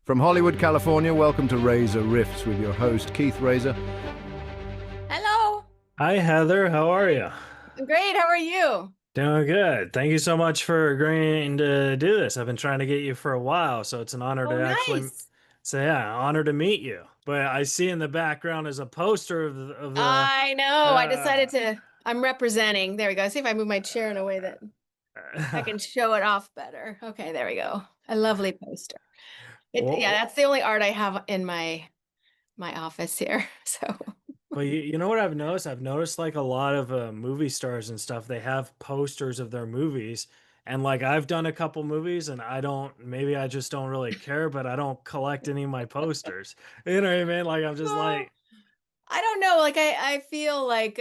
From Hollywood, California, welcome to Reza Rifts with your host, Keith Reza. Hello. Hi, Heather. How are you? Great. How are you? Doing good. Thank you so much for agreeing to do this. I've been trying to get you for a while, so it's an honor Oh, to actually nice. say, yeah, honor to meet you. But I see in the background is a poster of the I know. I decided uh, to, I'm representing. There we go. See if I move my chair in a way that I can show it off better. Okay, there we go. A lovely poster. Yeah, well, that's the only art I have in my office here. So, but you know what I've noticed? I've noticed like a lot of movie stars and stuff, they have posters of their movies. And like I've done a couple movies and I don't, maybe I just don't really care, but I don't collect any of my posters. You know what I mean? Like I'm just well, like, I don't know. Like I feel like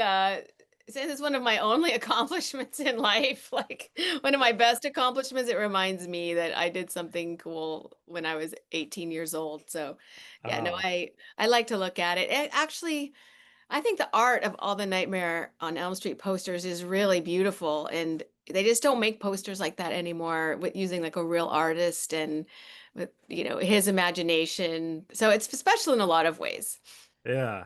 since it's one of my only accomplishments in life, like one of my best accomplishments, it reminds me that I did something cool when I was 18 years old. So, yeah, no, oh. I like to look at it. Actually, I think the art of all the Nightmare on Elm Street posters is really beautiful, and they just don't make posters like that anymore with using like a real artist and with, his imagination. So it's special in a lot of ways. Yeah.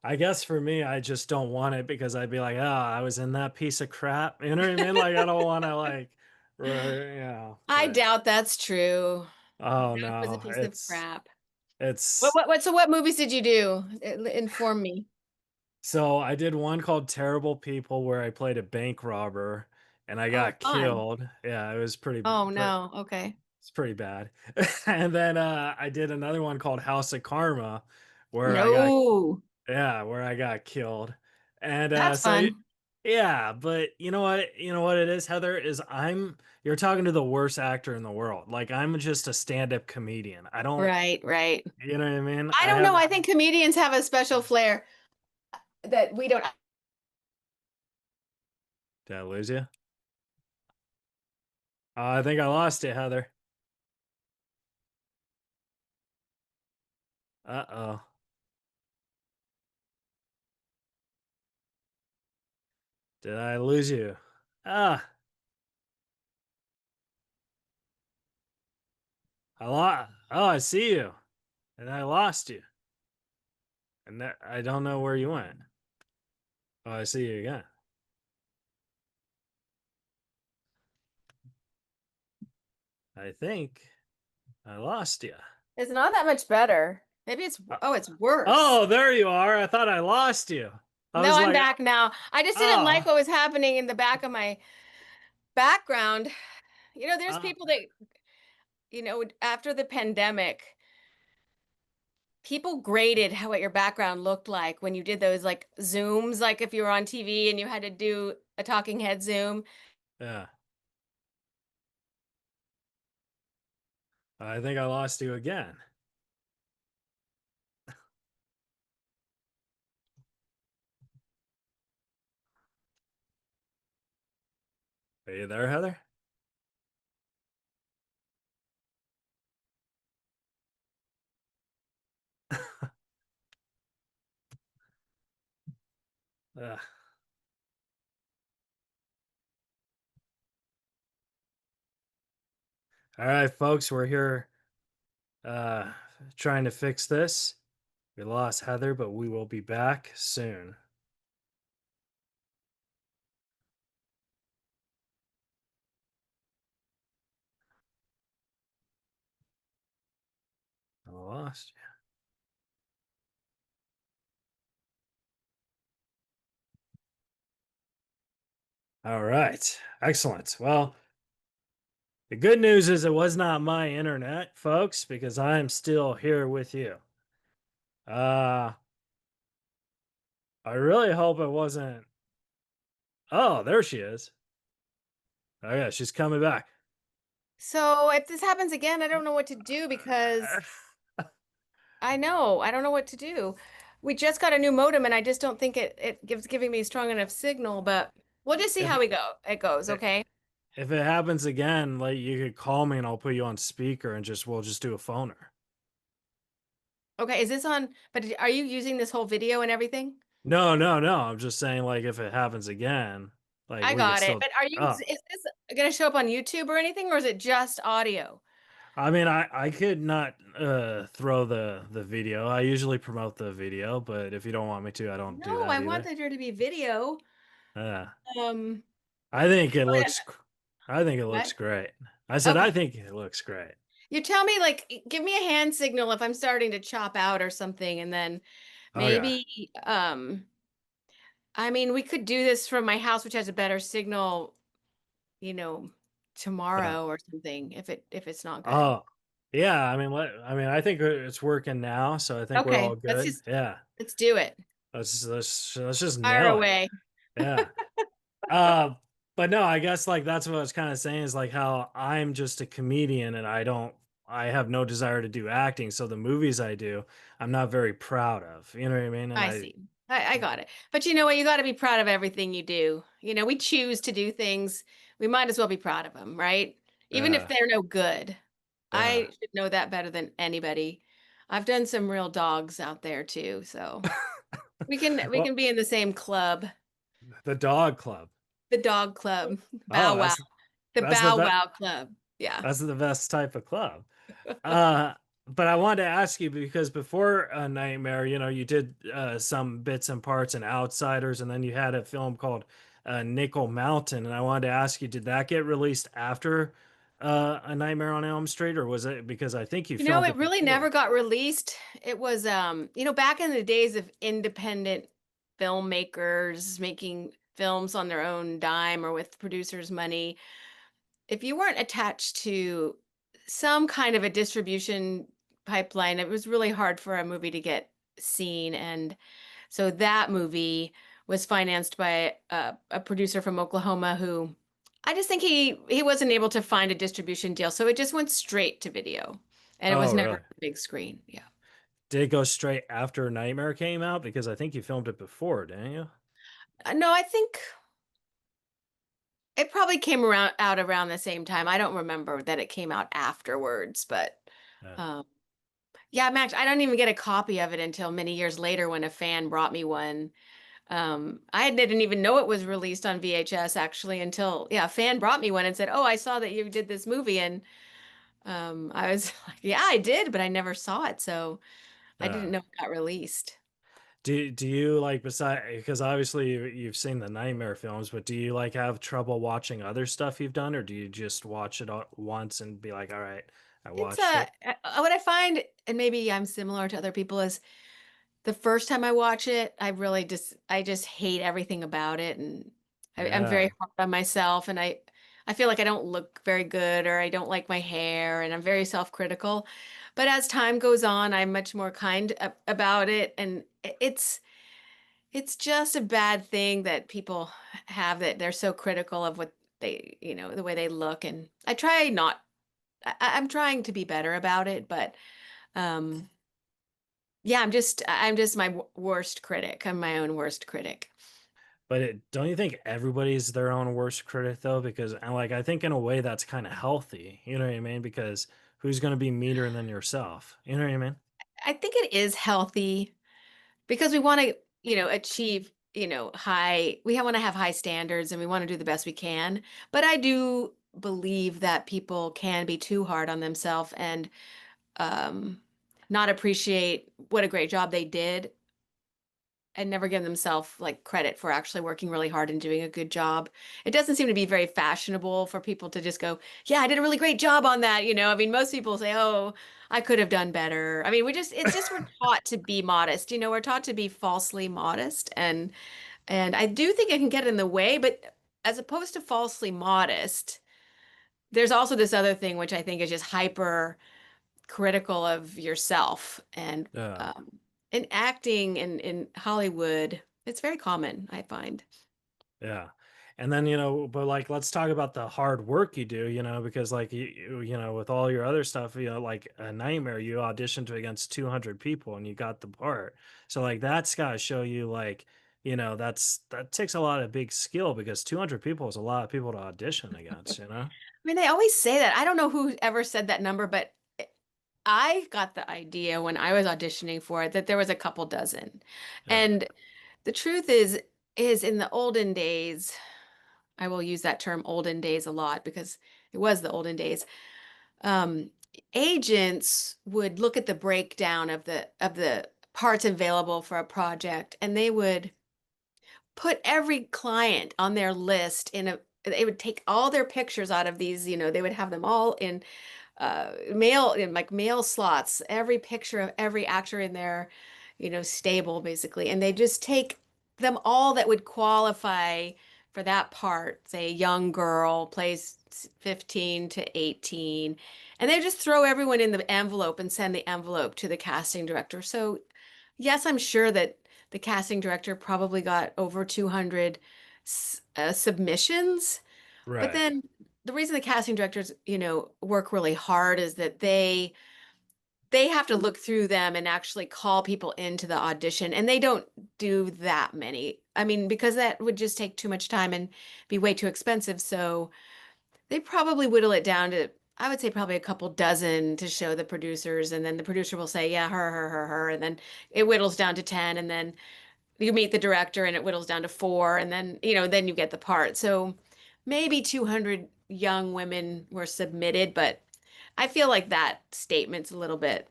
I guess for me, I just don't want it because I'd be like, oh, I was in that piece of crap. You know what I mean? Like, I don't want to I but doubt that's true. oh That was a no, piece of crap. it's, So what movies did you do? Inform me. so I did one called Terrible People where I played a bank robber and I Oh, got fun. killed. Yeah, it was Oh no. Okay. it's pretty bad. And then I did another one called House of Karma where I got No. yeah, where I got killed. And That's fun. yeah, but you know what? You know what it is, Heather, is you're talking to the worst actor in the world. Like I'm just a stand-up comedian. I don't, Right, right. you know what I mean? I don't know. I think comedians have a special flair that we don't. Did I lose you? I think I lost you, Heather. Uh-oh. Did I lose you? Ah, oh, I see you. And I lost you. And that I don't know where you went. Oh, I see you again. I think I lost you. It's not that much better. Maybe it's worse. Oh, there you are. I thought I lost you. I No, was I'm like, back now. I just didn't like oh, what was happening in the back of my background. There's uh, people that, after the pandemic, people graded how what your background looked like when you did those like zooms, like if you were on TV and you had to do a talking head zoom. yeah. I think I lost you again. Are you there, Heather? Ugh. All right, folks, we're here uh trying to fix this. We lost Heather, but we will be back soon. I lost you. All right. Excellent. Well, the good news is it was not my internet, folks, because I'm still here with you. Uh I really hope it wasn't. Oh, there she is. Oh yeah, she's coming back. So if this happens again, I don't know what to do because I don't know what to do. We just got a new modem and I just don't think it gives giving me a strong enough signal, but we'll just see If how it goes, okay? if it happens again, like you could call me and I'll put you on speaker and we'll just do a phoner. Okay, is this on, but are you using this whole video and everything? No, no, no. I'm just saying like if it happens again, like I we could got it. still But is oh. this going to show up on YouTube or anything, or is it just audio? I mean, I could not throw the video. I usually promote the video, but if you don't want me to, I don't do No, that I want either. there to be video. Uh, Um, I think it but looks I think it looks what? great. I said I Okay. think it looks great. You tell me, like, give me a hand signal if I'm starting to chop out or something, and then Okay. maybe, I mean, we could do this from my house, which has a better signal, you know, Yeah. tomorrow or something, if it's not good. Oh, yeah. I mean, I think it's working now, so I think we're Okay, all good. Yeah. let's do it. Let's just Fire nail it. away. Yeah. Uh, but no, I guess like that's what I was kind of saying is like how I'm just a comedian and I have no desire to do acting. So the movies I do, I'm not very proud of. You know what I mean? And I see. I got it. But you know what? You got to be proud of everything you do. You know, we choose to do things. We might as well be proud of them, right? Even if yeah, they're no good. yeah. I should know that better than anybody. I've done some real dogs out there too, so we Well, can be in the same club, the dog club. the dog club, Oh, bow wow, the that's the bow best. wow club. Yeah. That's the best type of club. Uh, but I wanted to ask you because before a Nightmare, you know, you did some bits and parts in Outsiders, and then you had a film called Nickel Mountain. And I wanted to ask you, did that get released after A Nightmare on Elm Street, or was it because I think you You know, filmed it it really before? never got released. It was, you know, back in the days of independent filmmakers making films on their own dime or with producers' money, if you weren't attached to some kind of a distribution pipeline, it was really hard for a movie to get seen. And so that movie was financed by a producer from Oklahoma who I just think he wasn't able to find a distribution deal, so it just went straight to video, and it was Oh, never really? on the big screen. Yeah. Did it go straight after Nightmare came out? Because I think you filmed it before, didn't you? No, I think it probably came around out around the same time. I don't remember that it came out afterwards, but Yeah. um, yeah, Max, I don't even get a copy of it until many years later when a fan brought me one. I didn't even know it was released on VHS actually until, yeah, a fan brought me one and said, "Oh, I saw that you did this movie." And I was like, "Yeah, I did, but I never saw it, so I Yeah. didn't know it got released." Do you like beside because obviously you've seen the Nightmare films, but do you like have trouble watching other stuff you've done, or do you just watch it once and be like, all right, I It's watched it? what I find, and maybe I'm similar to other people, is the first time I watch it, I just hate everything about it, and I'm very Yeah, hard on myself, and I feel like I don't look very good, or I don't like my hair, and I'm very self-critical. But as time goes on, I'm much more kind about it, and it's just a bad thing that people have, that they're so critical of what they, you know, the way they look, and I try not. I'm trying to be better about it, but um yeah, I'm just my worst critic. I'm my own worst critic. but don't you think everybody's their own worst critic though? Because and like I think in a way that's kind of healthy. You know what I mean? Because who's going to be meaner than yourself? You know what I mean? I think it is healthy because we want to, you know, achieve, you know, we want to have high standards and we want to do the best we can. But I do believe that people can be too hard on themselves and um, not appreciate what a great job they did and never give themselves like credit for actually working really hard and doing a good job. It doesn't seem to be very fashionable for people to just go, "Yeah, I did a really great job on that." You know, I mean, most people say, "Oh, I could have done better." I mean, it's just we're taught to be modest. You know, we're taught to be falsely modest, and I do think it can get in the way, but as opposed to falsely modest, there's also this other thing which I think is just hyper critical of yourself and Yeah. in acting in Hollywood, it's very common, I find. Yeah. And then, you know, but like, let's talk about the hard work you do, you know, because like, you know, with all your other stuff, you know, like a Nightmare, you auditioned against 200 people and you got the part. So like, that's got to show you like, you know, that takes a lot of big skill because 200 people is a lot of people to audition against, you know? I mean, they always say that. I don't know who ever said that number, but I got the idea when I was auditioning for it that there was a couple dozen. Yeah. And the truth is in the olden days, I will use that term olden days a lot because it was the olden days. agents would look at the breakdown of the parts available for a project, and they would put every client on their list in a they would take all their pictures out of these, they would have them all in mail in like mail slots, every picture of every actor in their, stable basically. And they just take them all that would qualify for that part, say young girl, plays 15 to 18, and they just throw everyone in the envelope and send the envelope to the casting director. So, yes, I'm sure that the casting director probably got over 200 submissions, but Right. then the reason the casting directors, work really hard is that they have to look through them and actually call people into the audition, and they don't do that many. I mean, because that would just take too much time and be way too expensive. So they probably whittle it down to, I would say, probably a couple dozen to show the producers, and then the producer will say, yeah, her, and then it whittles down to 10, and then you meet the director and it whittles down to 4, and then then you get the part. So maybe 200 young women were submitted, but I feel like that statement's a little bit,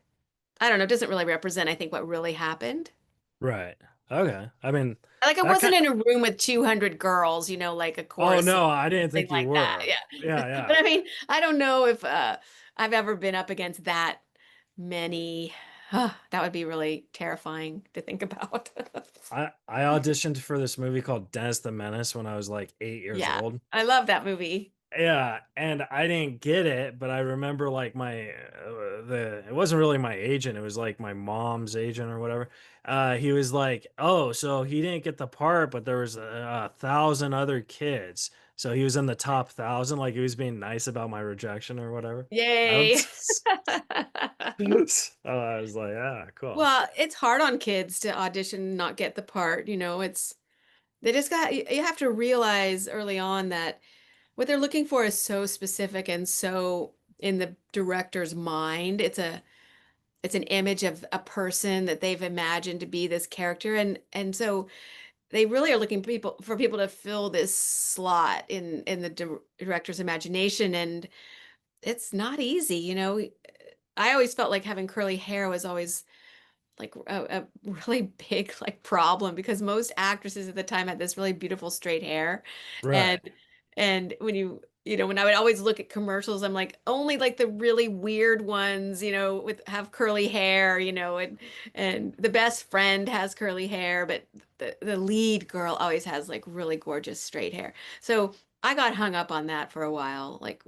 I don't know, it doesn't really represent, I think, what really happened. Right. Okay. I mean, Like, I that wasn't kind. in a room with 200 girls, like a Oh chorus, no, I didn't something think you like that. were. Yeah. Yeah, But yeah. I mean, I don't know if I've ever been up against that many. That would be really terrifying to think about. I auditioned for this movie called Dennis the Menace when I was like 8 years Yeah, old. I love that movie. Yeah, and I didn't get it, but I remember like the it wasn't really my agent, it was like my mom's agent or whatever. He was like, "Oh, so he didn't get the part, but there was a thousand other kids, so he was in the top thousand." Like he was being nice about my rejection or whatever. Yay. I was like, "Ah, cool." Well, it's hard on kids to audition and not get the part, it's they just got you have to realize early on that what they're looking for is so specific and so in the director's mind. It's an image of a person that they've imagined to be this character, and so they really are looking for people to fill this slot in the director's imagination, and it's not easy, I always felt like having curly hair was always like a really big like problem, because most actresses at the time had this really beautiful straight hair, and Right. when when I would always look at commercials, I'm like, only like the really weird ones, with have curly hair, and the best friend has curly hair, but the lead girl always has like really gorgeous straight hair. So I got hung up on that for a while. Like,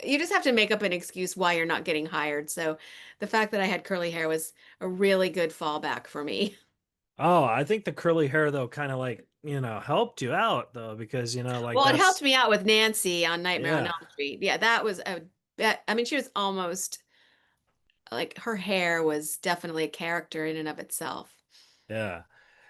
you just have to make up an excuse why you're not getting hired. So the fact that I had curly hair was a really good fallback for me. Oh, I think the curly hair though kind of like, helped you out though because like Well, it helped that's me out with Nancy on Nightmare on yeah. Elm Street. Yeah, that was I mean, she was almost like, her hair was definitely a character in and of itself. Yeah.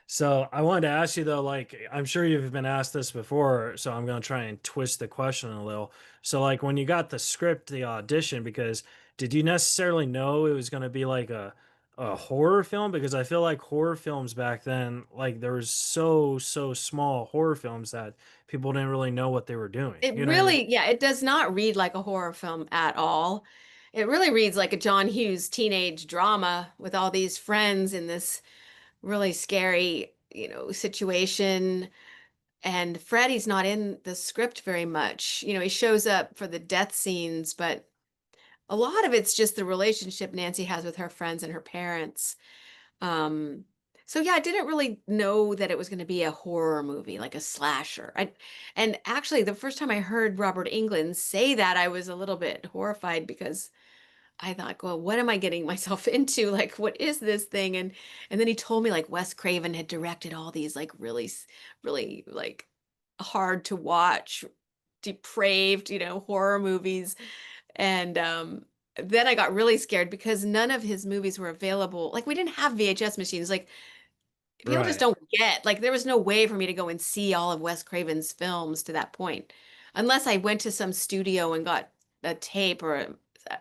So I wanted to ask you though, like I'm sure you've been asked this before, so I'm gonna try and twist the question a little. So like when you got the script, the audition, because did you necessarily know it was gonna be like a horror film? Because I feel like horror films back then, like there was so small horror films that people didn't really know what they were doing. It You know what I mean? really, yeah, it does not read like a horror film at all. It really reads like a John Hughes teenage drama with all these friends in this really scary, situation. And Freddy's not in the script very much. He shows up for the death scenes, but a lot of it's just the relationship Nancy has with her friends and her parents. Um, so yeah, I didn't really know that it was going to be a horror movie, like a slasher. And actually, the first time I heard Robert Englund say that, I was a little bit horrified, because I thought, well, what am I getting myself into? Like, what is this thing? And then he told me like Wes Craven had directed all these like really, really like hard to watch, depraved, horror movies. And then I got really scared because none of his movies were available. Like, we didn't have VHS machines. Like, people just Right. don't get, like, there was no way for me to go and see all of Wes Craven's films to that point, unless I went to some studio and got a tape or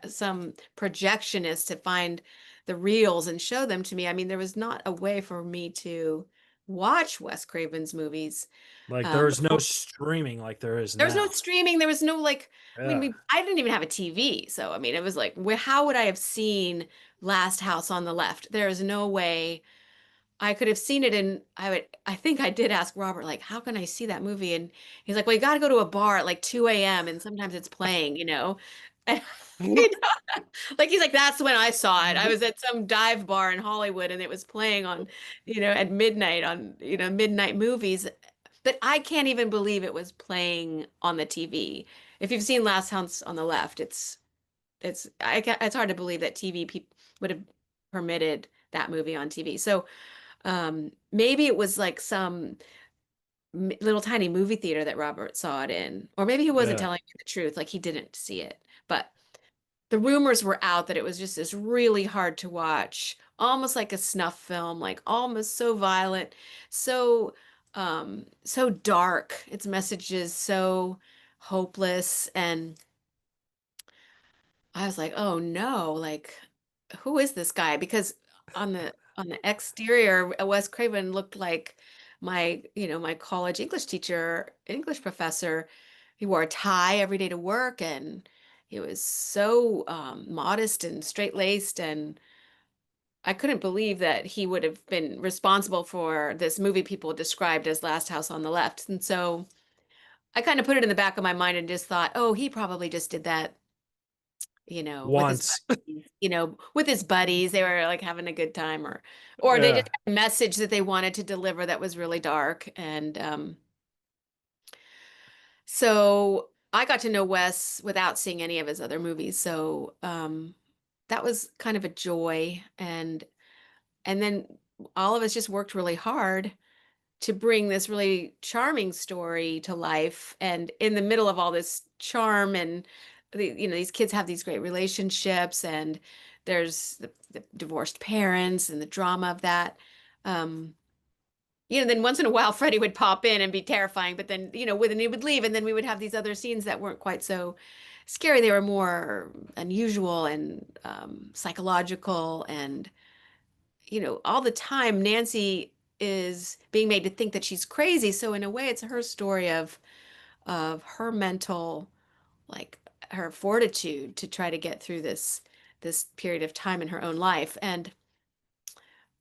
some projectionist to find the reels and show them to me. I mean, there was not a way for me to watch Wes Craven's movies. Like there's no Before streaming like there is there was no now. streaming, there was no like, I mean, Yeah. I didn't even have a TV. So, I mean, it was like, how would I have seen Last House on the Left? There is no way I could have seen it. And I think I did ask Robert, like, how can I see that movie? And he's like, well, you got to go to a bar at like 2 a.m. and sometimes it's playing, you know? And, you know, like, he's like, that's when I saw it. I was at some dive bar in Hollywood and it was playing on, at midnight on, midnight movies. But I can't even believe it was playing on the TV. If you've seen Last House on the Left, it's hard to believe that TV people would have permitted that movie on TV. So maybe it was like some little tiny movie theater that Robert saw it in, or maybe he wasn't Yeah. telling me the truth, like he didn't see it. But the rumors were out that it was just this really hard to watch, almost like a snuff film, like almost so violent, so dark. Its message is so hopeless, and I was like, oh no, like who is this guy? Because on the exterior, Wes Craven looked like my college English teacher, English professor. He wore a tie every day to work, and he was so modest and straight-laced, and I couldn't believe that he would have been responsible for this movie people described as Last House on the Left. And so I kind of put it in the back of my mind and just thought, oh, he probably just did that, with his Once. buddies, with his buddies. They were like having a good time, or they Yeah. just had a message that they wanted to deliver that was really dark. And so I got to know Wes without seeing any of his other movies. So that was kind of a joy. And then all of us just worked really hard to bring this really charming story to life. And in the middle of all this charm and these kids have these great relationships, and there's the divorced parents and the drama of that. Um, then once in a while Freddie would pop in and be terrifying, but then, then he would leave, and then we would have these other scenes that weren't quite so scary. They were more unusual and psychological, and all the time Nancy is being made to think that she's crazy. So in a way, it's her story of her mental, like her fortitude to try to get through this period of time in her own life. And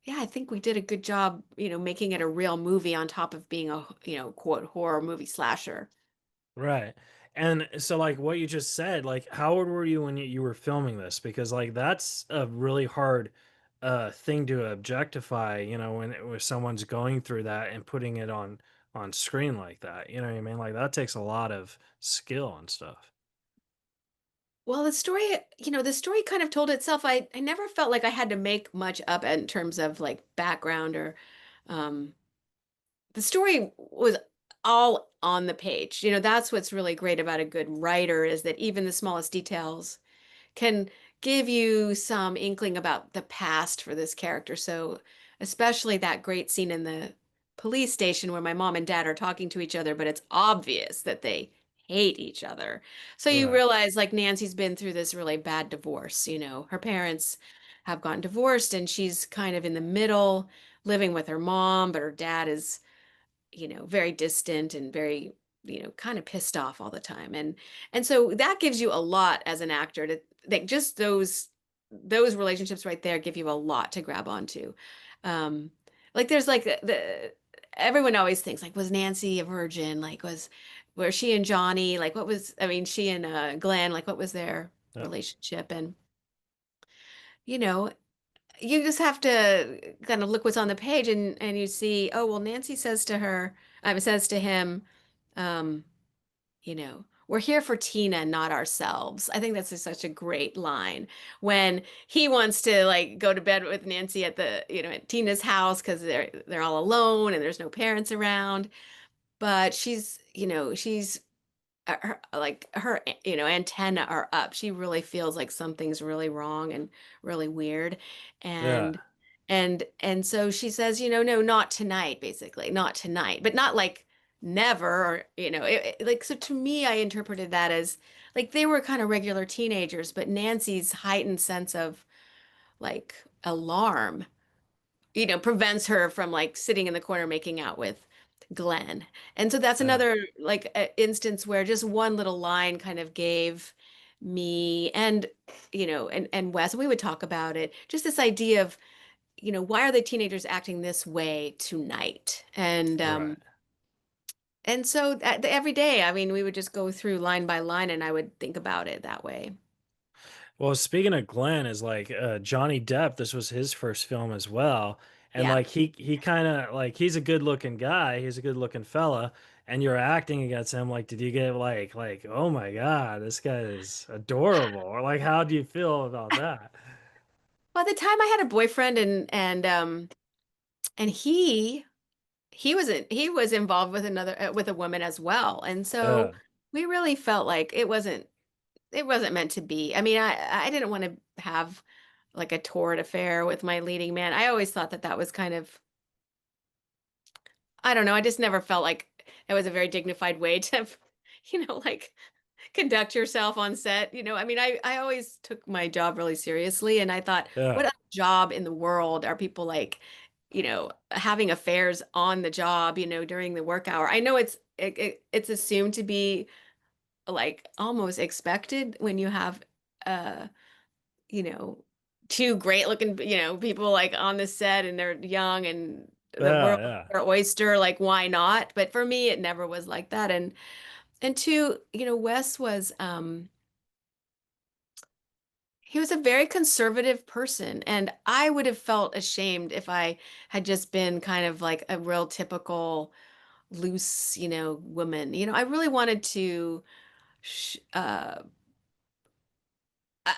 yeah, I think we did a good job, making it a real movie on top of being a, quote, horror movie slasher. Right. And so like what you just said, like how old were you when you were filming this? Because like that's a really hard thing to objectify, when someone's going through that and putting it on screen like that. You know what I mean? Like that takes a lot of skill and stuff. Well, the story kind of told itself. I never felt like I had to make much up in terms of like background or um the story was all on the page. That's what's really great about a good writer, is that even the smallest details can give you some inkling about the past for this character. So, especially that great scene in the police station where my mom and dad are talking to each other, but it's obvious that they hate each other. So you Right. realize like Nancy's been through this really bad divorce, her parents have gotten divorced and she's kind of in the middle living with her mom, but her dad is very distant and very, kind of pissed off all the time. And so that gives you a lot as an actor to like just those relationships right there give you a lot to grab onto. Um, like there's like the everyone always thinks like, was Nancy a virgin? Like were she and Johnny, like what was, I mean, she and Glenn, like what was their Yeah. relationship? And you know, you just have to kind of look what's on the page, and you see, oh, well, Nancy says to him, um, we're here for Tina, not ourselves. I think that's just such a great line when he wants to like go to bed with Nancy at at Tina's house because they're all alone and there's no parents around. But she's like her antenna are up. She really feels like something's really wrong and really weird. Yeah. And so she says, no, not tonight, basically, not tonight, but not like never, or like, so to me I interpreted that as like they were kind of regular teenagers, but Nancy's heightened sense of like alarm prevents her from like sitting in the corner making out with Glenn. And so that's Yeah. another like instance where just one little line kind of gave me and and Wes, we would talk about it, just this idea of, why are the teenagers acting this way tonight? Right. And so every day, I mean, we would just go through line by line and I would think about it that way. Well, speaking of Glenn, is like Johnny Depp. This was his first film as well, and Yeah. like he kind of like he's a good looking guy. He's a good looking fella, and you're acting against him. Like, did you get like oh my god, this guy is adorable, or like how do you feel about that? By the time I had a boyfriend and he was involved with another with a woman as well. And so Yeah, we really felt like it wasn't meant to be. I mean, I didn't want to have like a torrid affair with my leading man. I always thought that that was kind of, I don't know, I just never felt like it was a very dignified way to, like conduct yourself on set. I mean, I always took my job really seriously and I thought, what yeah, other job in the world are people like, having affairs on the job, during the work hour? I know it's assumed to be like almost expected when you have uh you know two great looking people like on the set and they're young and the yeah, world yeah. their oyster, like why not? But for me it never was like that. And two, Wes was he was a very conservative person and I would have felt ashamed if I had just been kind of like a real typical loose woman. I really wanted to sh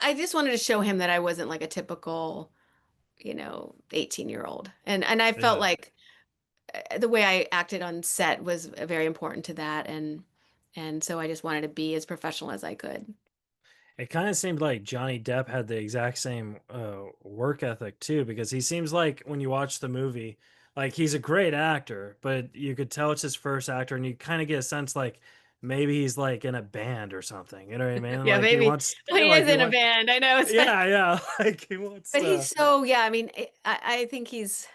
I just wanted to show him that I wasn't like a typical, 18-year-old. And I felt Yeah. like the way I acted on set was very important to that and so I just wanted to be as professional as I could. It kind of seemed like Johnny Depp had the exact same work ethic too, because he seems like when you watch the movie, like he's a great actor, but you could tell it's his first actor, and you kind of get a sense like maybe he's like in a band or something. You know what I mean? Yeah, Like he maybe. wants, Well, he like is he in a wants, band. I know. yeah, yeah, like he wants. But he's so, yeah, I mean, I think he's,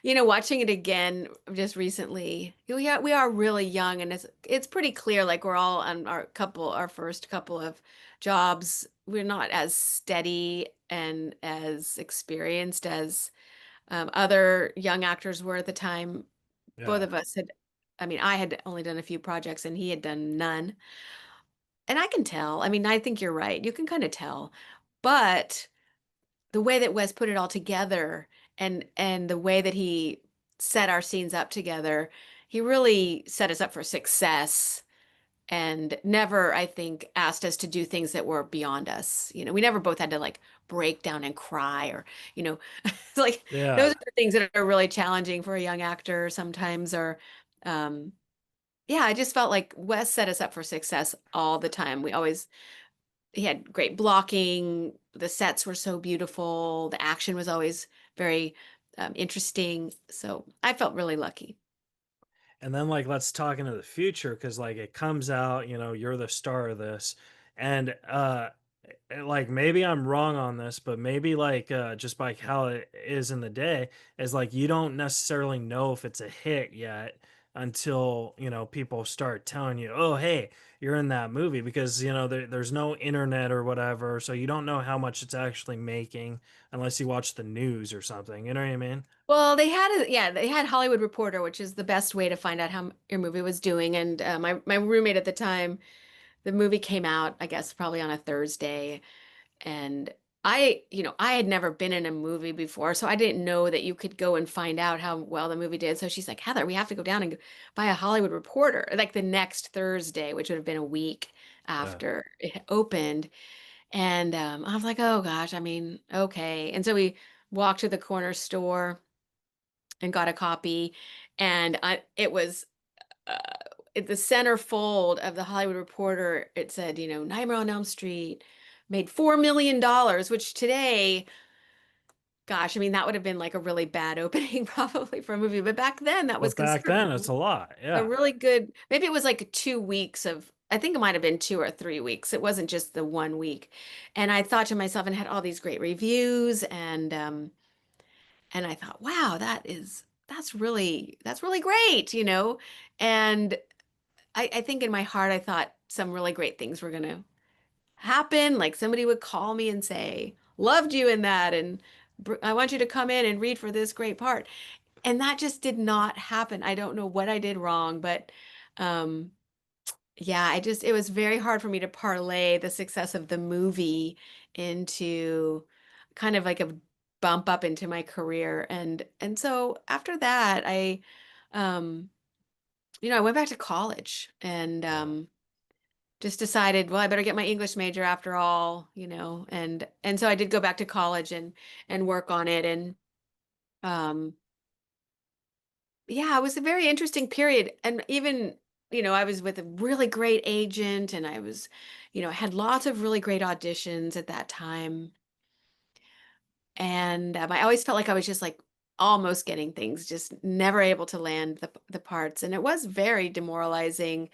watching it again just recently, we are really young and it's pretty clear like we're all on our first couple of jobs. We're not as steady and as experienced as other young actors were at the time. Both Yeah. of us had, I mean, I had only done a few projects and he had done none. And I can tell. I mean, I think you're right. You can kind of tell. But the way that Wes put it all together and the way that he set our scenes up together, he really set us up for success and never, I think, asked us to do things that were beyond us. We never both had to like break down and cry or, like those Yeah. are the things that are really challenging for a young actor sometimes or um yeah, I just felt like Wes set us up for success all the time. He had great blocking. The sets were so beautiful. The action was always very interesting. So I felt really lucky. And then like let's talk into the future because like it comes out, you're the star of this. And like maybe I'm wrong on this, but maybe like just by how it is in the day, is like you don't necessarily know if it's a hit yet until people start telling you, oh hey, you're in that movie, because there's no internet or whatever, so you don't know how much it's actually making unless you watch the news or something. You know what I mean? Well, they had Hollywood Reporter, which is the best way to find out how your movie was doing. And my roommate at the time, the movie came out, I guess, probably on a Thursday. And I had never been in a movie before, so I didn't know that you could go and find out how well the movie did. So she's like, Heather, we have to go down and buy a Hollywood Reporter, like the next Thursday, which would have been a week Yeah. after it opened. And I was like, oh gosh, I mean, okay. And so we walked to the corner store and got a copy, and it was uh, at the centerfold of the Hollywood Reporter, it said, Nightmare on Elm Street made $4 million, which today, gosh, I mean, that would have been like a really bad opening probably for a movie. But back then, that was But back considered then it's a lot. a Yeah. really good, maybe it was like 2 weeks of, I think it might have been 2 or 3 weeks. It wasn't just the 1 week. And I thought to myself and had all these great reviews. And And I thought, wow, that's really great, you know? And I think in my heart, I thought some really great things were gonna happen. Like somebody would call me and say, loved you in that, and I want you to come in and read for this great part. And that just did not happen. I don't know what I did wrong, but um, yeah, it was very hard for me to parlay the success of the movie into kind of like a bump up into my career. And so after that, um, I went back to college and Yeah. just decided, well, I better get my English major after all, and so I did go back to college and work on it. And um, yeah, it was a very interesting period. And even, I was with a really great agent, and I was, had lots of really great auditions at that time. And I always felt like I was just like almost getting things, just never able to land the parts. And it was very demoralizing.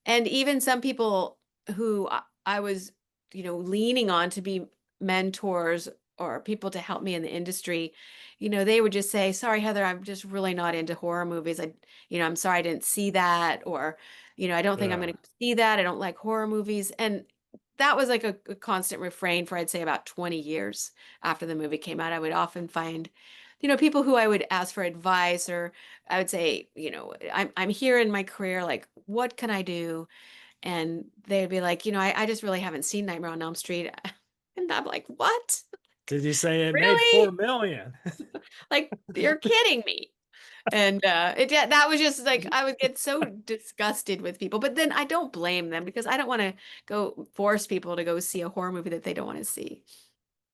And even some people who I was, leaning on to be mentors or people to help me in the industry, they would just say, "Sorry, Heather, I'm just really not into horror movies. I'm sorry I didn't see that," or, "I don't think I'm Yeah. going to see that. I don't like horror movies." And that was like a constant refrain for, I'd say, about 20 years after the movie came out. I would often find, people who I would ask for advice, or I would say, I'm here in my career, like, what can I do? And they'd be like, I just really haven't seen Nightmare on Elm Street. And I'm like, what? Did you say it made Really? 4 million? Like, you're kidding me. And yeah, that was just like, I would get so disgusted with people. But then I don't blame them, because I don't want to go force people to go see a horror movie that they don't want to see.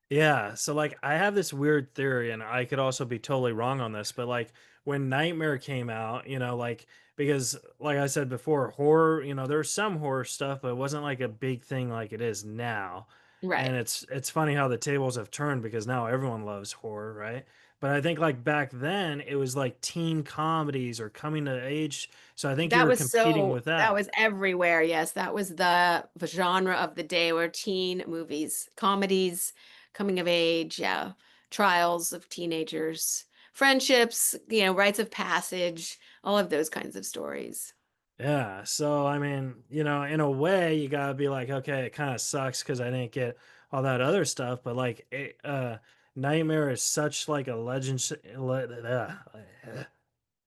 Yeah, so like I have this weird theory, and I could also be totally wrong on this, but like when Nightmare came out, like because like I said before, horror, there's some horror stuff, but it wasn't like a big thing like it is now. Right. And it's funny how the tables have turned because now everyone loves horror, right? But I think like back then it was like teen comedies or coming to age. So I think you were competing with That that. was everywhere. Yes, that was the genre of the day, were teen movies, comedies, coming of age, yeah, trials of teenagers, friendships, rites of passage, all of those kinds of stories. Yeah. So I mean, in a way, you gotta be like, okay, it kind of sucks because I didn't get all that other stuff, but like, Nightmare is such like a legend.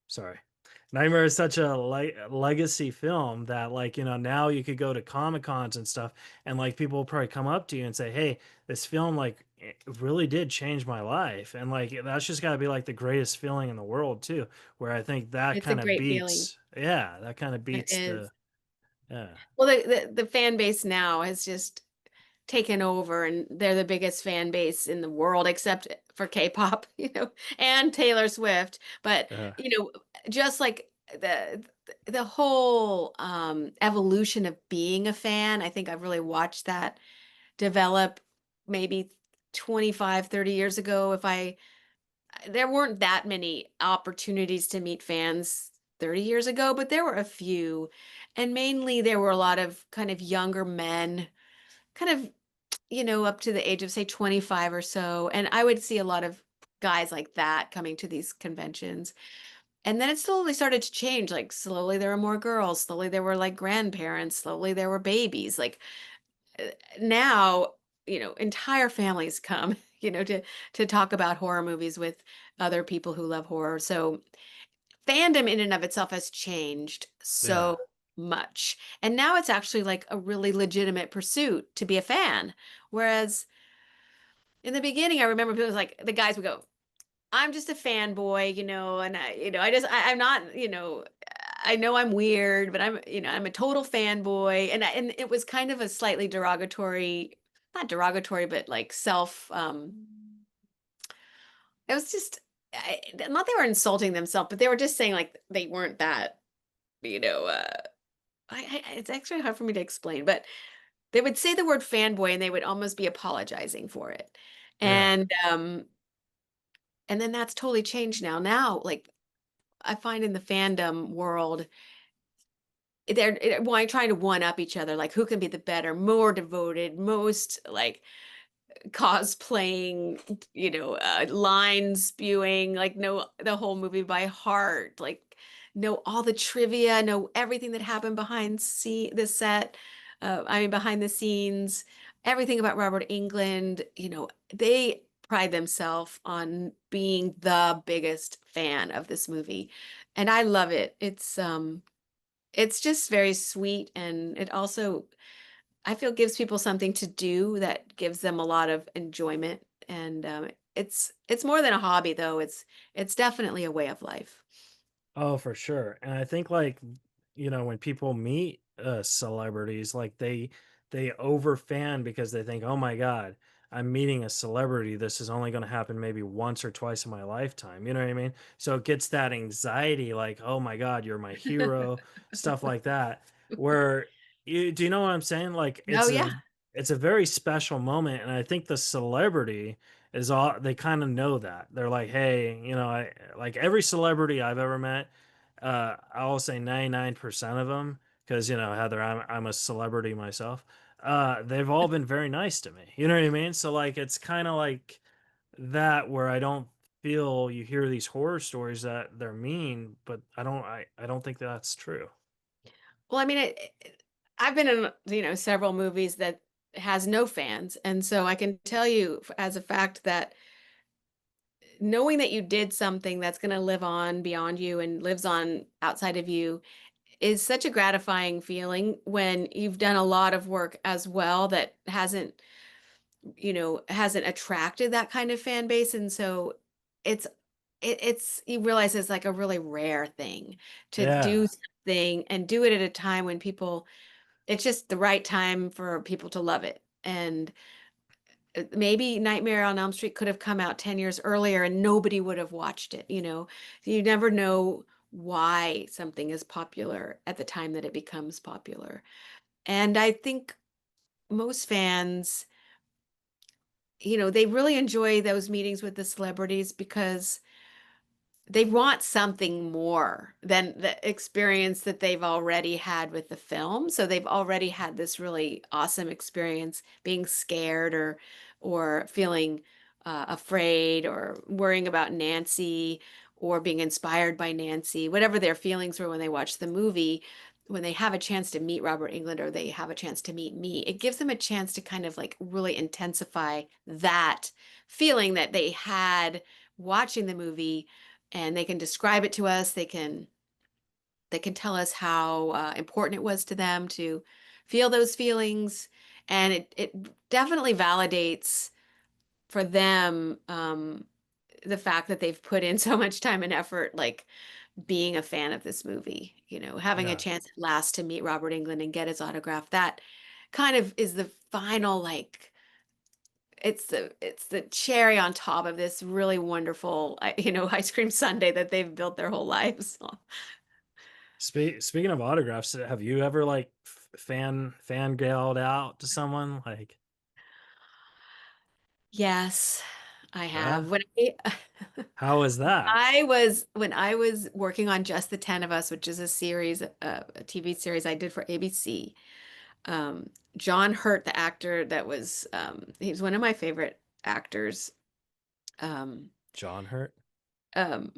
Sorry. Nightmare is such a legacy film that like, now you could go to Comic Cons and stuff, and like people will probably come up to you and say, "Hey, this film like it really did change my life." And like that's just got to be like the greatest feeling in the world too, where I think that It's a kind of great feeling. beats, yeah, that kind of It beats the, is. yeah. Well, the fan base now has just taken over, and they're the biggest fan base in the world, except for K-pop, and Taylor Swift. But, Uh, just like the whole evolution of being a fan, I think I've really watched that develop maybe 25, 30 years ago. There weren't that many opportunities to meet fans 30 years ago, but there were a few. And mainly there were a lot of kind of younger men, kind of, up to the age of, say, 25 or so. And I would see a lot of guys like that coming to these conventions. And then it slowly started to change. Like, slowly there were more girls. Slowly there were like grandparents. Slowly there were babies. Like, now, entire families come, to talk about horror movies with other people who love horror. So fandom in and of itself has changed yeah. so much. And now it's actually like a really legitimate pursuit to be a fan. Whereas in the beginning, I remember people was like, the guys would go, I'm just a fanboy, and I'm not, I know I'm weird, but I'm a total fanboy. And it was kind of a slightly derogatory, not derogatory, but like it was just, not they were insulting themselves, but they were just saying like they weren't that, you know, uh, it's actually hard for me to explain, but they would say the word fanboy and they would almost be apologizing for it. Yeah. And then that's totally changed now. Now, like, I find in the fandom world, trying to one up each other, like who can be the better, more devoted, most like cosplaying, lines spewing, like know the whole movie by heart, like know all the trivia, know everything that happened the set. Behind the scenes, everything about Robert Englund. They pride themselves on being the biggest fan of this movie, and I love it. It's just very sweet, and it also, I feel, gives people something to do that gives them a lot of enjoyment. And it's more than a hobby, though. It's definitely a way of life. Oh, for sure. And I think like, when people meet celebrities, like they overfan because they think, "Oh my God, I'm meeting a celebrity. This is only going to happen maybe once or twice in my lifetime." You know what I mean? So it gets that anxiety like, "Oh my God, you're my hero," stuff like that. Where do you know what I'm saying? Like Oh yeah. it's a very special moment, and I think the celebrity is all they kind of know that. They're like, "Hey, I like every celebrity I've ever met, I will say 99% of them, because Heather, I'm a celebrity myself. They've all been very nice to me. You know what I mean? So like it's kind of like that where I don't feel you hear these horror stories that they're mean, but I don't think that's true. Well, I've been in, several movies that has no fans, and so I can tell you as a fact that knowing that you did something that's going to live on beyond you and lives on outside of you is such a gratifying feeling when you've done a lot of work as well that hasn't attracted that kind of fan base. And so it's it's you realize it's like a really rare thing to do Yeah. something and do it at a time when people, it's just the right time for people to love it. And maybe Nightmare on Elm Street could have come out 10 years earlier and nobody would have watched it. You never know why something is popular at the time that it becomes popular. And I think most fans, they really enjoy those meetings with the celebrities because they want something more than the experience that they've already had with the film. So they've already had this really awesome experience being scared or feeling afraid or worrying about Nancy or being inspired by Nancy, whatever their feelings were when they watched the movie. When they have a chance to meet Robert Englund or they have a chance to meet me, it gives them a chance to kind of like really intensify that feeling that they had watching the movie, and they can describe it to us. They can tell us how important it was to them to feel those feelings, and it definitely validates for them the fact that they've put in so much time and effort, like being a fan of this movie. Having a Yeah. chance at last to meet Robert Englund and get his autograph. That kind of is the final, like, it's the cherry on top of this really wonderful ice cream sundae that they've built their whole lives. Speaking of autographs, have you ever like fangirled out to someone? Like, Yes, I yeah. have. How is that? When I was working on Just the 10 of Us, which is a series, a TV series I did for ABC. John Hurt, the actor that was, he's one of my favorite actors. Um, John Hurt? um,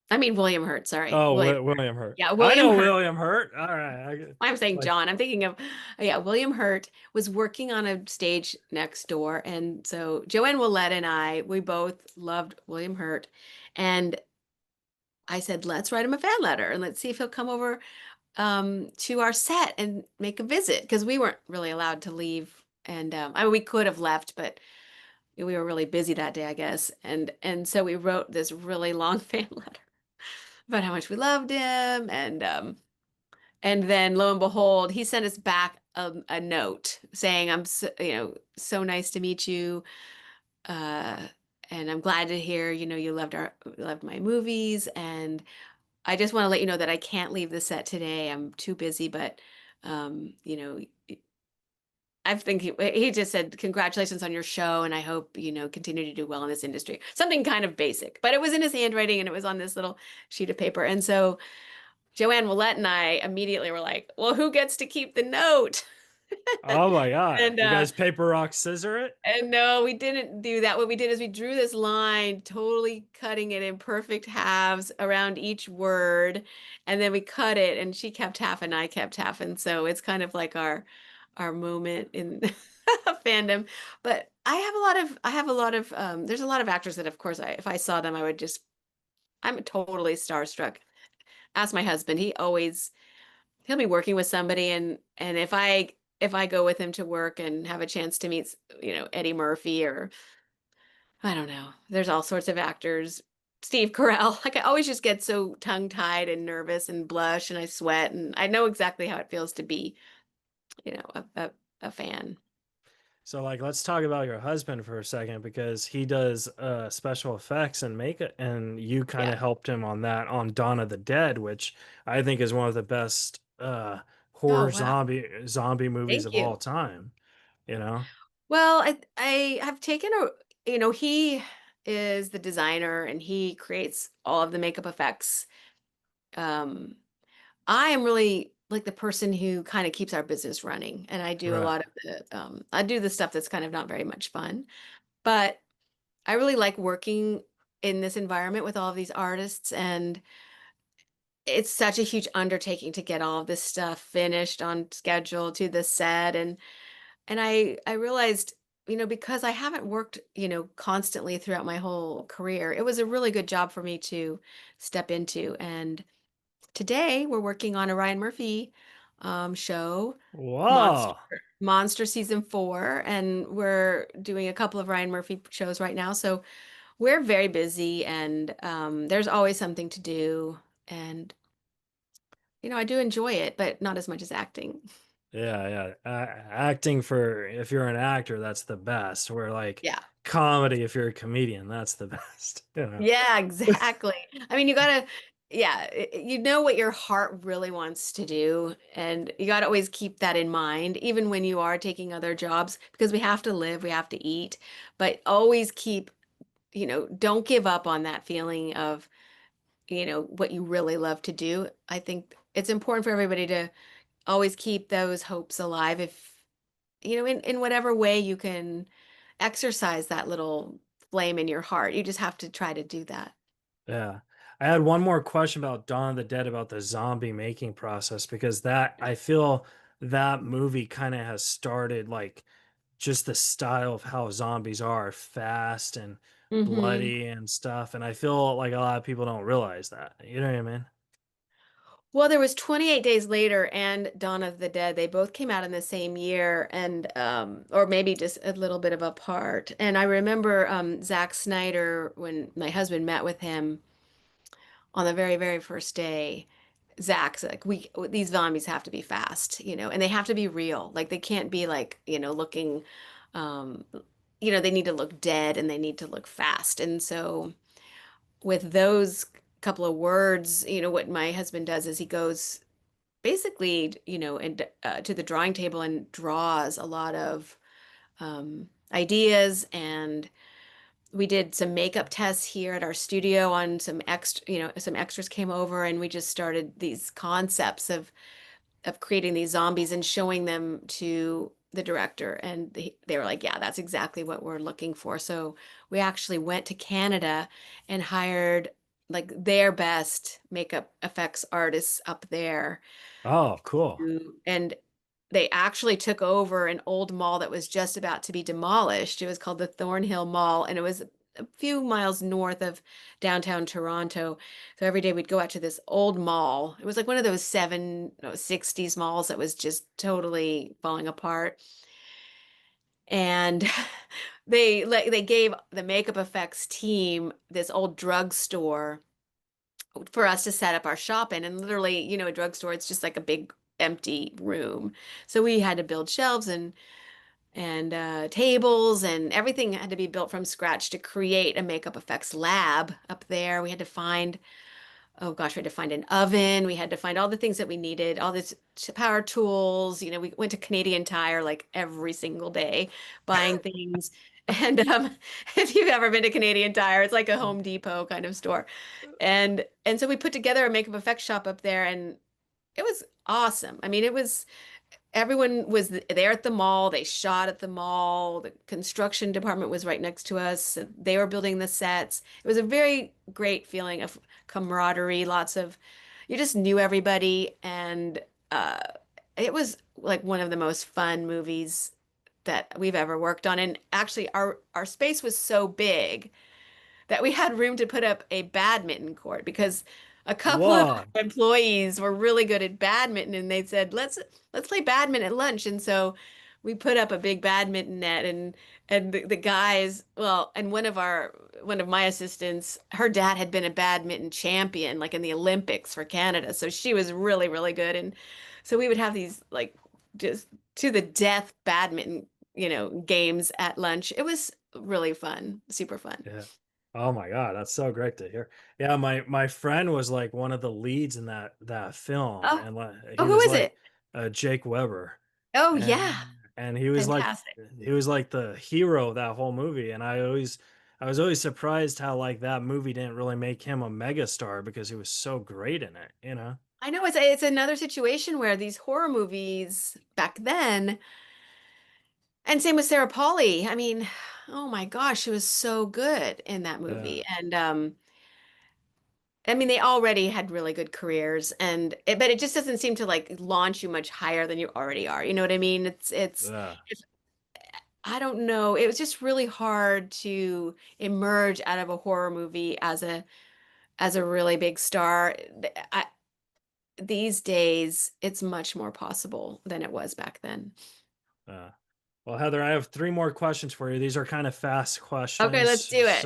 William Hurt, sorry. Oh, William Hurt. William Hurt. Yeah, I William know Hurt. William Hurt. All right. I'm saying Like, John. I'm thinking of, yeah, William Hurt was working on a stage next door. And so Joanne Willette and we both loved William Hurt. And I said, let's write him a fan letter and let's see if he'll come over to our set and make a visit, because we weren't really allowed to leave. And we could have left, but we were really busy that day, I guess. And so we wrote this really long fan letter about how much we loved him. And then lo and behold, he sent us back a note saying, I'm so, so nice to meet you. Uh, and I'm glad to hear, you loved my movies. And I just want to let you know that I can't leave the set today. I'm too busy, but um, you know, I think he just said, congratulations on your show. And I hope, continue to do well in this industry. Something kind of basic, but it was in his handwriting and it was on this little sheet of paper. And so Joanne Willette and I immediately were like, well, who gets to keep the note? Oh my God. And You guys paper, rock, scissor it? no, we didn't do that. What we did is we drew this line, totally cutting it in perfect halves around each word, and then we cut it, and she kept half and I kept half, and so it's kind of like our moment in fandom. But I have a lot of there's a lot of actors that, of course, if I saw them, I'm totally starstruck. Ask my husband. He'll be working with somebody, and if I go with him to work and have a chance to meet, Eddie Murphy, or I don't know, there's all sorts of actors. Steve Carell. Like, I always just get so tongue-tied and nervous and blush and I sweat, and I know exactly how it feels to be, a fan. So, like, let's talk about your husband for a second because he does special effects and makeup, and you kind Yeah. of helped him on that on Dawn of the Dead, which I think is one of the best Oh, horror wow. zombie movies Thank of all you. time. You know? Well, I have taken he is the designer and he creates all of the makeup effects. Um, I am really like the person who kind of keeps our business running, and I do a Right. lot of I do the stuff that's kind of not very much fun, but I really like working in this environment with all of these artists, and it's such a huge undertaking to get all of this stuff finished on schedule to the set. And I realized, because I haven't worked, constantly throughout my whole career, it was a really good job for me to step into. And today we're working on a Ryan Murphy show, Monster Whoa. Monster season 4, and we're doing a couple of Ryan Murphy shows right now. So we're very busy, and there's always something to do. And I do enjoy it, but not as much as acting. Yeah, yeah. Acting for if you're an actor, that's the best. Where like Yeah. comedy, if you're a comedian, that's the best. You know? Yeah, exactly. I mean, yeah, you know what your heart really wants to do, and you got to always keep that in mind, even when you are taking other jobs, because we have to live, we have to eat, but always keep, don't give up on that feeling of, what you really love to do. I think it's important for everybody to always keep those hopes alive if, in whatever way you can exercise that little flame in your heart. You just have to try to do that. Yeah. I had one more question about Dawn of the Dead about the zombie making process because that I feel that movie kind of has started like just the style of how zombies are fast and Hmm. bloody and stuff. And I feel like a lot of people don't realize that. You know what I mean? Well, there was 28 Days Later and Dawn of the Dead. They both came out in the same year, and or maybe just a little bit of apart. And I remember Zack Snyder, when my husband met with him on the very, very first day. Zach's like, these zombies have to be fast, and they have to be real. Like, they can't be like, looking, um, they need to look dead and they need to look fast. And so with those couple of words, what my husband does is he goes basically, and to the drawing table and draws a lot of ideas. And we did some makeup tests here at our studio on some extras came over, and we just started these concepts of creating these zombies and showing them to the director. And they were like, yeah, that's exactly what we're looking for. So we actually went to Canada and hired like their best makeup effects artists up there, Oh, cool. and they actually took over an old mall that was just about to be demolished. It was called the Thornhill Mall, and it was a few miles north of downtown Toronto. So every day we'd go out to this old mall. It was like one of those 60s malls that was just totally falling apart. And they gave the makeup effects team this old drugstore for us to set up our shop in. And literally, a drugstore, it's just like a big empty room. So we had to build shelves and tables, and everything had to be built from scratch to create a makeup effects lab up there. We had to find, oh gosh, we had to find an oven. We had to find all the things that we needed, all this power tools. We went to Canadian Tire like every single day buying things. And if you've ever been to Canadian Tire, it's like a Home Depot kind of store. And so we put together a makeup effects shop up there, and it was awesome. I mean, it was everyone was there at the mall. They shot at the mall. The construction department was right next to us. They were building the sets. It was a very great feeling of camaraderie. You just knew everybody, and uh, it was like one of the most fun movies that we've ever worked on. And actually, our space was so big that we had room to put up a badminton court because a couple of Whoa. employees were really good at badminton and they said, let's play badminton at lunch. And so we put up a big badminton net and the guys, well, and one of my assistants, her dad had been a badminton champion like in the Olympics for Canada. So she was really, really good. And so we would have these like just to the death badminton, games at lunch. It was really fun, super fun. Yeah. Oh my God, that's so great to hear. Yeah, my friend was like one of the leads in that film, Oh, and oh, he who was is like it? Jake Weber, Oh, yeah. and Fantastic. he was like the hero of that whole movie, and I was always surprised how like that movie didn't really make him a megastar because he was so great in it, you know? I know it's another situation where these horror movies back then, and same with Sarah Polley. I mean, oh my gosh, she was so good in that Yeah, movie. And I mean, they already had really good careers, but it just doesn't seem to like launch you much higher than you already are. You know what I mean? yeah, I don't know. It was just really hard to emerge out of a horror movie as a really big star. These days, it's much more possible than it was back then. yeah. Well, Heather, I have three more questions for you. These are kind of fast Okay, questions. let's do it.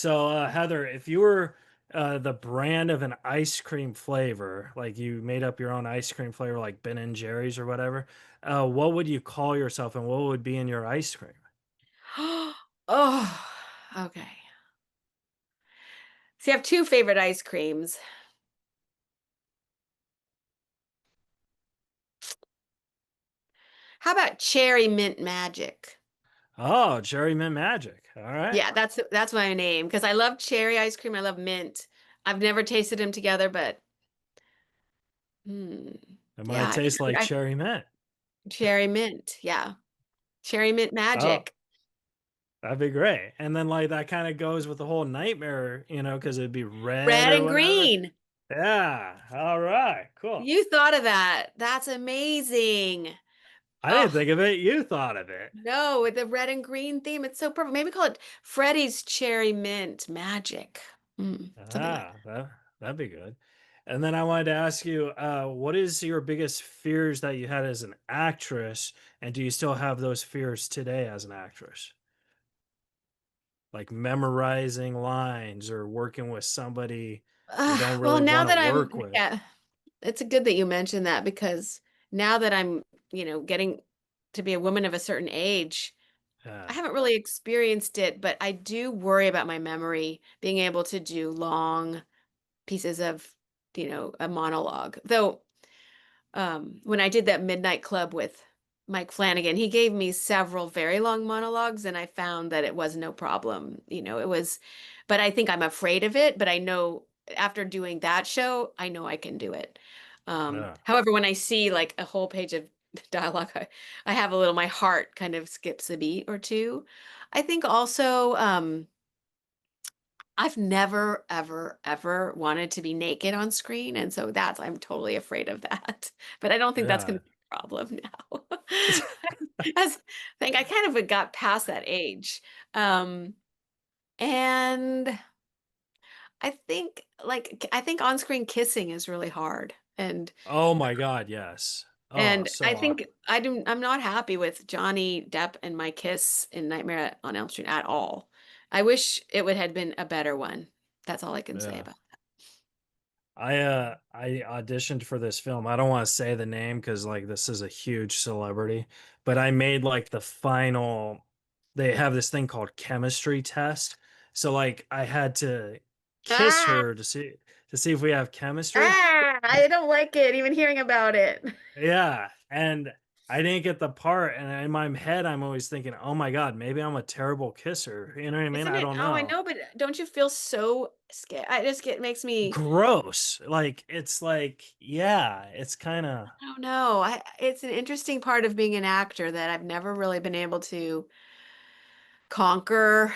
Heather, if you were the brand of an ice cream flavor, like you made up your own ice cream flavor, like Ben and Jerry's or whatever, what would you call yourself, and what would be in your ice cream? Oh, okay. So you have two favorite ice creams. How about cherry mint magic? Oh, Cherry Mint Magic. All right. Yeah, that's my name because I love cherry ice cream. I love mint. I've never tasted them together, but hmm, It might yeah, taste like cherry mint. cherry mint. Yeah, cherry mint Oh, magic. that'd be great. And then like that kind of goes with the whole nightmare, you know, because it'd be red Red or and whatever. green. Yeah. All right. Cool. You thought of that. That's amazing. I didn't Oh, think of it. You thought of it. no, with the red and green theme, it's so perfect. Maybe call it Freddy's Cherry Mint Magic. Something like Ah, that'd be good. And then I wanted to ask you, what is your biggest fears that you had as an actress, and do you still have those fears today as an actress? Like memorizing lines or working with somebody you don't Well, really now want to that I'm, work with. yeah, it's good that you mentioned that because now that I'm, getting to be a woman of a certain age, I Yeah, haven't really experienced it, but I do worry about my memory, being able to do long pieces of, a monologue. Though when I did that Midnight Club with Mike Flanagan, he gave me several very long monologues, and I found that it was no problem. But I think I'm afraid of it. But I know after doing that show, I know I can do it. yeah, However, when I see like a whole page of dialogue, I have a little, my heart kind of skips a beat or two. I think also, I've never, ever, ever wanted to be naked on screen, and so I'm totally afraid of that. But I don't think that's yeah. gonna be a problem now. As I think I kind of got past that age. Um, and I think on-screen kissing is really hard. Oh my God, yes. Oh, And I so hard. think I'm not happy with Johnny Depp and my kiss in Nightmare on Elm Street at all. I wish it would have been a better one. That's all I can say Yeah. about. I auditioned for this film. I don't want to say the name because like this is a huge celebrity, but I made like the final. They have this thing called chemistry test. So like I had to kiss Ah, her to see if we have chemistry. I don't like it, even hearing about it. Yeah, and I didn't get the part, and in my head, I'm always thinking, "Oh my god, maybe I'm a terrible kisser." You know what I mean? Isn't I it? don't Oh, I know. know, but don't you feel so scared? I just get makes me. Gross. Like it's like, yeah, it's kind of I don't know. It's an interesting part of being an actor that I've never really been able to conquer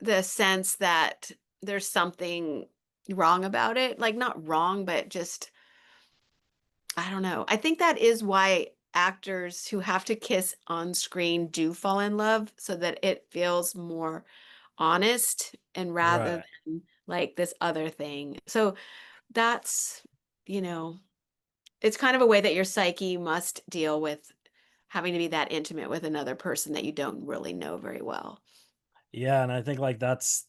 the sense that there's something wrong about it. Like not wrong, but just I don't know. I think that is why actors who have to kiss on screen do fall in love so that it feels more honest and rather right. than like this other thing. So that's, you know, it's kind of a way that your psyche must deal with having to be that intimate with another person that you don't really know very well. Yeah, and I think like that's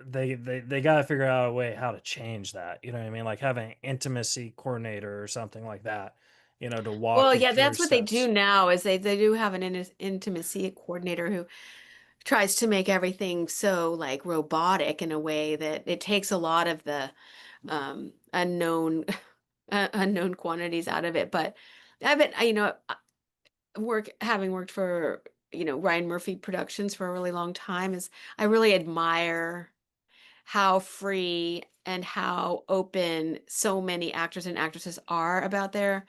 they got to figure out a way how to change that. You know what I mean? Like have an intimacy coordinator or something like that. To walk Well, you yeah, through that's what they do steps. now is they do have an intimacy coordinator who tries to make everything so like robotic in a way that it takes a lot of the unknown unknown quantities out of it. But I've been, having worked for, Ryan Murphy Productions for a really long time is I really admire how free and how open so many actors and actresses are about their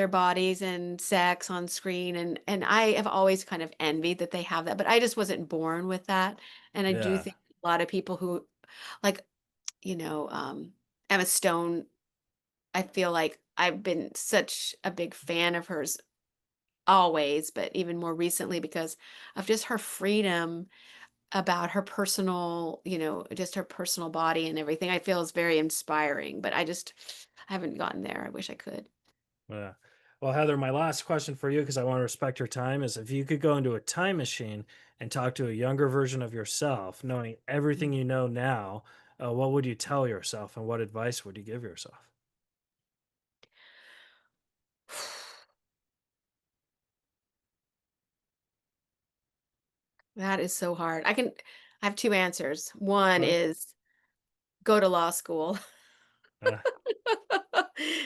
bodies and sex on screen and I have always kind of envied that they have that, but I just wasn't born with that. And I do Yeah. think a lot of people who like, Emma Stone, I feel like I've been such a big fan of hers always, but even more recently because of just her freedom about her personal, just her personal body and everything. I feel is very inspiring, but I haven't gotten there. I wish I could. Yeah. Well, Heather, my last question for you, because I want to respect your time, is if you could go into a time machine and talk to a younger version of yourself, knowing everything Mm. you know now, what would you tell yourself and what advice would you give yourself? That is so hard. I have two answers. One Okay. is go to law school. Uh,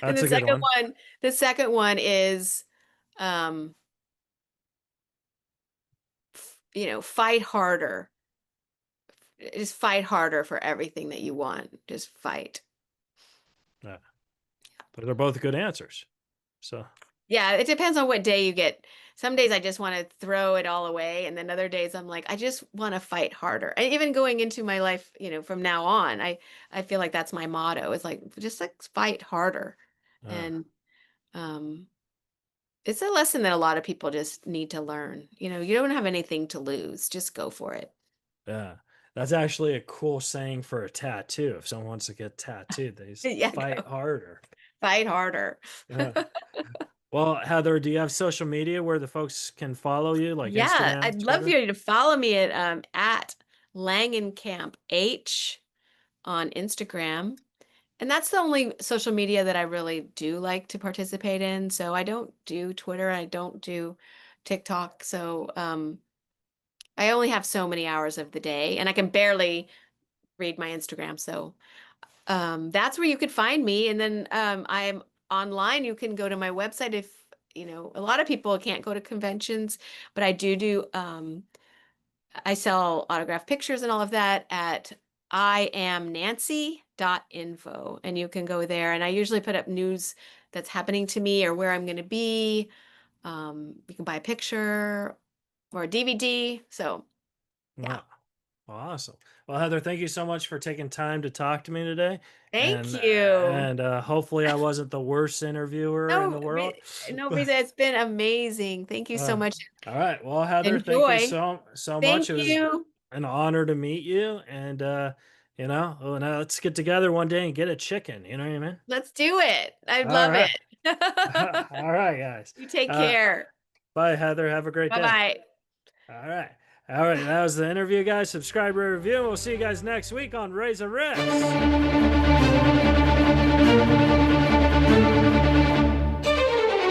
And that's a good one. the second one is, um, fight harder. Just fight harder for everything that you want. Just fight. Yeah. Those are both good answers. So, Yeah, it depends on what day you get. Some days I just want to throw it all away, and then other days I'm like, I just want to fight harder. And even going into my life, from now on, I feel like that's my motto. It's like just like fight harder. uh, And um it's a lesson that a lot of people just need to learn. You don't have anything to lose. Just go for it. yeah. That's actually a cool saying for a tattoo. If someone wants to get tattooed, they Yeah, fight go harder. fight harder. Uh, well, Heather, do you have social media where the folks can follow you, like Yeah, Instagram, I'd love for Twitter? you to follow me at Langenkamp H on Instagram. And that's the only social media that I really do like to participate in. So I don't do Twitter, I don't do TikTok. So I only have so many hours of the day and I can barely read my Instagram. So that's where you could find me. And then I'm online. You can go to my website if, a lot of people can't go to conventions, but I sell autographed pictures and all of that at iamnancy.info. And you can go there. And I usually put up news that's happening to me or where I'm going to be. You can buy a picture or a DVD. So, yeah. Wow. Awesome. Well, Heather, thank you so much for taking time to talk to me today. Thank And you. hopefully I wasn't the worst interviewer in No, the world. no, Reza, it's been amazing. Thank you so Uh, much. all right. Well, Heather, thank you Enjoy. so Thank much. It was you. an honor to meet you. And oh, now let's get together one day and get a chicken. You know what I mean? Let's do it. I All love right. it. All right, guys. You take Uh, care. bye, Heather. Have a great day. Bye-bye. All right. All right. That was the interview, guys. Subscribe, rate, review. We'll see you guys next week on Reza Rifts.